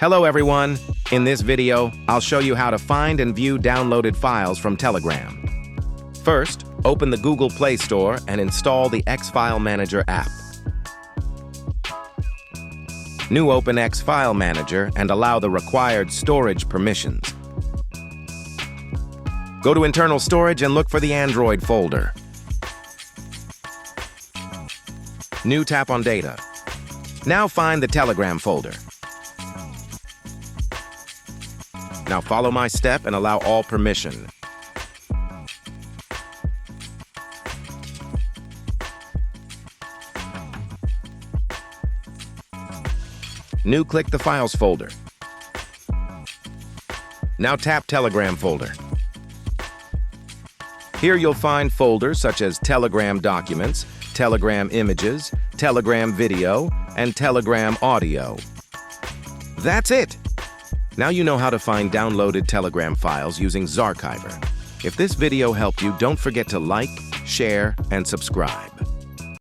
Hello everyone! In this video, I'll show you how to find and view downloaded files from Telegram. First, open the Google Play Store and install the X-File Manager app. New Open X-File Manager and allow the required storage permissions. Go to Internal Storage and look for the Android folder. New tap on Data. Now find the Telegram folder. Now follow my step and allow all permission. New click the Files folder. Now tap Telegram folder. Here you'll find folders such as Telegram Documents, Telegram Images, Telegram Video, and Telegram Audio. That's it! Now you know how to find downloaded Telegram files using Zarchiver. If this video helped you, don't forget to like, share, and subscribe.